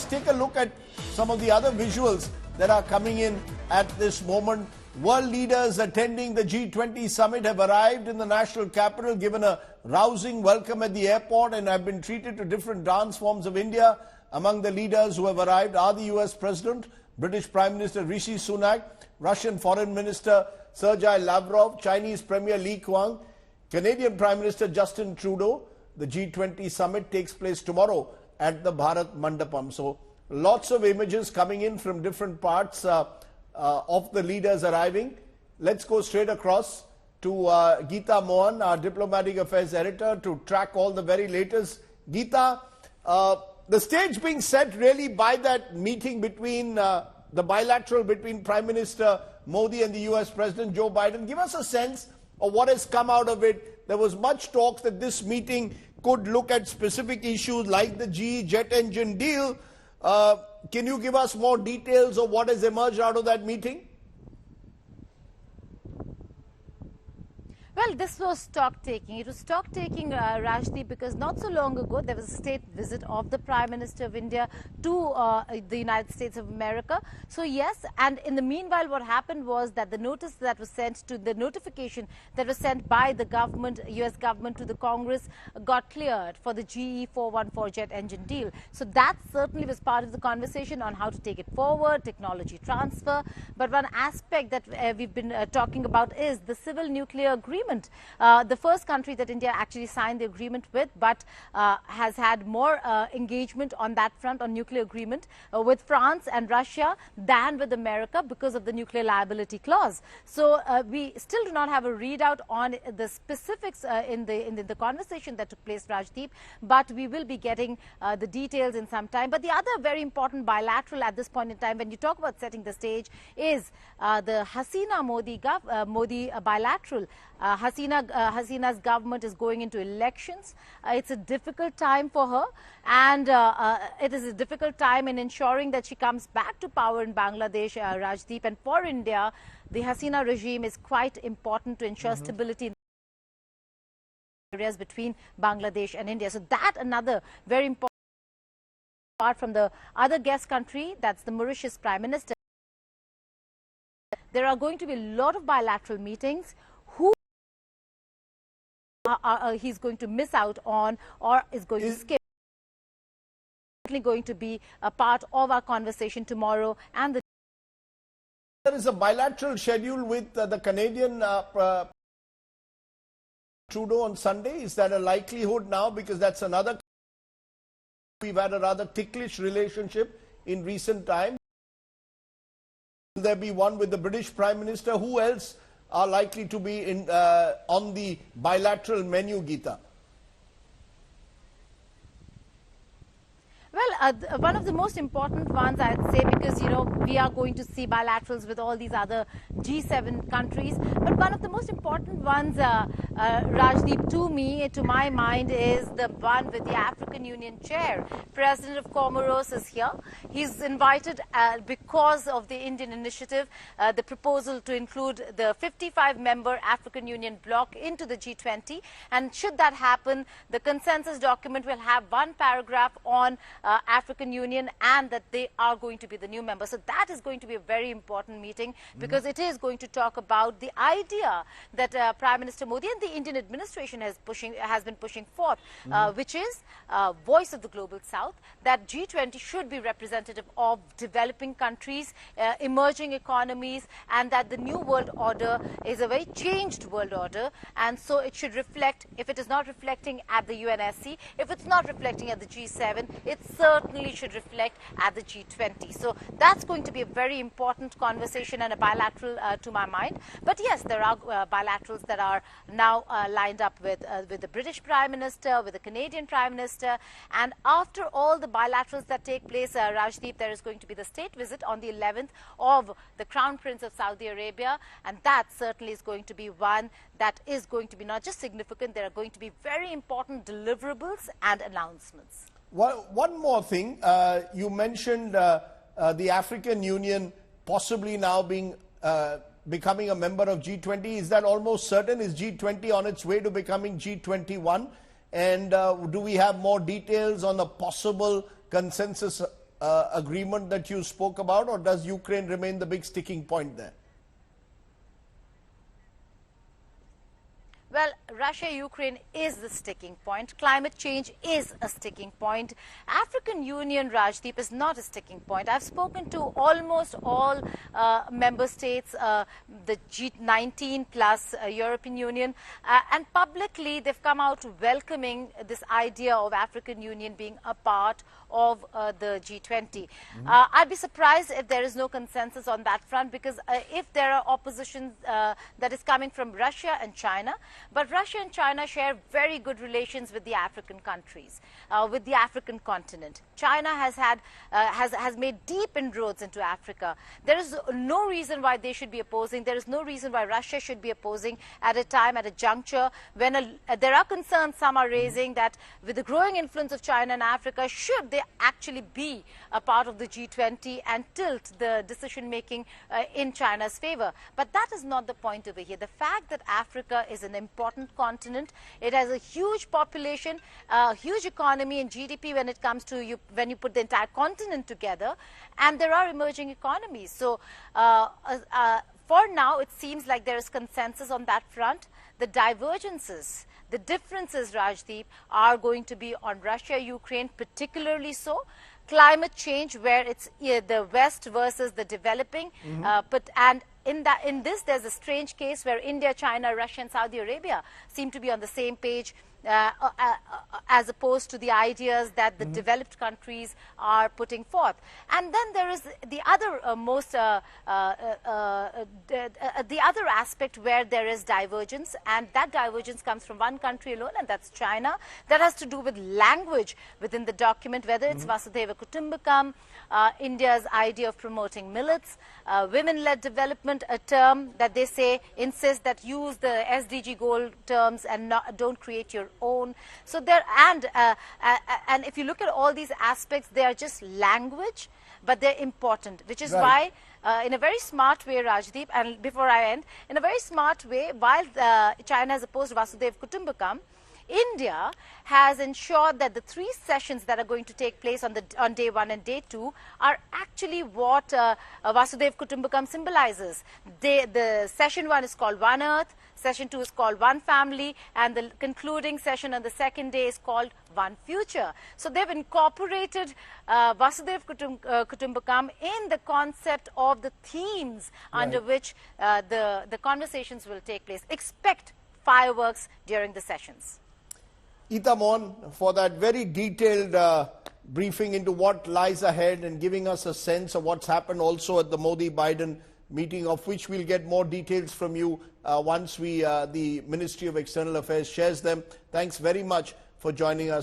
just take a look at some of the other visuals that are coming in at this moment. World leaders attending the G20 summit have arrived in the national capital, given a rousing welcome at the airport, and have been treated to different dance forms of India. Among the leaders who have arrived are the US President, British Prime Minister Rishi Sunak, Russian Foreign Minister Sergei Lavrov, Chinese Premier Li Qiang, Canadian Prime Minister Justin Trudeau. The G20 summit takes place tomorrow at the Bharat Mandapam. So lots of images coming in from different parts of the leaders arriving. Let's go straight across to Geeta Mohan, our Diplomatic Affairs Editor, to track all the very latest. Geeta, the stage being set really by that meeting between the bilateral between Prime Minister Modi and the US President Joe Biden. Give us a sense of what has come out of it. There was much talk that this meeting could look at specific issues like the GE jet engine deal. Can you give us more details of what has emerged out of that meeting? Well, this was stock-taking. It was stock-taking, Rajdeep, because not so long ago there was a state visit of the Prime Minister of India to the United States of America. So yes, and in the meanwhile what happened was that the notice that was sent to the notification that was sent by the government, US government, to the Congress got cleared for the GE 414 jet engine deal. So that certainly was part of the conversation on how to take it forward, technology transfer. But one aspect that we've been talking about is the civil nuclear agreement. The first country that India actually signed the agreement with, but has had more engagement on that front, on nuclear agreement, with France and Russia than with America because of the nuclear liability clause. So we still do not have a readout on the specifics in the conversation that took place, Rajdeep, but we will be getting the details in some time. But the other very important bilateral at this point in time, when you talk about setting the stage, is the Hasina-Modi bilateral. Hasina's government is going into elections. It's a difficult time for her, and it is a difficult time in ensuring that she comes back to power in Bangladesh, Rajdeep. And for India, the Hasina regime is quite important to ensure stability in areas between Bangladesh and India. So that another very important, apart from the other guest country, that's the Mauritius Prime Minister. There are going to be a lot of bilateral meetings. Who he's going to miss out on or is going to skip. Going to be a part of our conversation tomorrow. And there is a bilateral schedule with the Canadian Trudeau on Sunday. Is that a likelihood now? Because that's another. We've had a rather ticklish relationship in recent times. Will there be one with the British Prime Minister? Who else are likely to be in, on the bilateral menu, Geeta? Well, one of the most important ones, I'd say, because, you know, we are going to see bilaterals with all these other G7 countries. But one of the most important ones, Rajdeep, to my mind, is the one with the African Union chair. President of Comoros is here. He's invited because of the Indian initiative, the proposal to include the 55-member African Union bloc into the G20. And should that happen, the consensus document will have one paragraph on African Union and that they are going to be the new member. So that is going to be a very important meeting because it is going to talk about the idea that Prime Minister Modi and the Indian administration has been pushing forth, which is voice of the global south, that G20 should be representative of developing countries, emerging economies, and that the new world order is a very changed world order, and so it should reflect, if it is not reflecting at the UNSC, if it's not reflecting at the G7, it certainly should reflect at the G20. So that's going to be a very important conversation and a bilateral to my mind. But yes, there are bilaterals that are now lined up with the British Prime Minister, with the Canadian Prime Minister. And after all the bilaterals that take place, Rajdeep, there is going to be the state visit on the 11th of the Crown Prince of Saudi Arabia. And that certainly is going to be one that is going to be not just significant, there are going to be very important deliverables and announcements. Well, one more thing. You mentioned the African Union possibly now becoming a member of G20. Is that almost certain? Is G20 on its way to becoming G21? And do we have more details on the possible consensus agreement that you spoke about, or does Ukraine remain the big sticking point there? Well, Russia-Ukraine is the sticking point. Climate change is a sticking point. African Union, Rajdeep, is not a sticking point. I've spoken to almost all member states, the G19 plus European Union, and publicly they've come out welcoming this idea of African Union being a part of the G20. I'd be surprised if there is no consensus on that front, because if there are opposition that is coming from Russia and China, but Russia and China share very good relations with the African countries, with the African continent. China has made deep inroads into Africa. There is no reason why they should be opposing. There is no reason why Russia should be opposing at a time, at a juncture when there are concerns some are raising that with the growing influence of China in Africa, should they actually be a part of the G20 and tilt the decision making in China's favor. But that is not the point over here. The fact that Africa is an important continent, it has a huge population, a huge economy and GDP when it comes to when you put the entire continent together, and there are emerging economies. So for now, it seems like there is consensus on that front. The divergences, the differences, Rajdeep, are going to be on Russia, Ukraine, particularly so. Climate change, where it's the West versus the developing, and in this, there's a strange case where India, China, Russia, and Saudi Arabia seem to be on the same page, as opposed to the ideas that the developed countries are putting forth. And then there is the other the other aspect where there is divergence, and that divergence comes from one country alone, and that's China. That has to do with language within the document, whether it's Vasudhaiva Kutumbakam, India's idea of promoting millets, women-led development, a term that they say insists that use the SDG goal terms and don't create your own. So there, and if you look at all these aspects, they are just language, but they're important, which is why in a very smart way, Rajdeep, and before I end, in a very smart way, while China has opposed Vasudhaiva Kutumbakam, India has ensured that the 3 sessions that are going to take place on day 1 and day 2 are actually what Vasudhaiva Kutumbakam symbolizes. The session 1 is called One Earth, session 2 is called One Family, and the concluding session on the second day is called One Future. So they've incorporated Vasudhaiva Kutumbakam in the concept of the themes under which the conversations will take place. Expect fireworks during the sessions. Ita Mon, for that very detailed briefing into what lies ahead and giving us a sense of what's happened also at the Modi-Biden meeting, of which we'll get more details from you once the Ministry of External Affairs shares them. Thanks very much for joining us.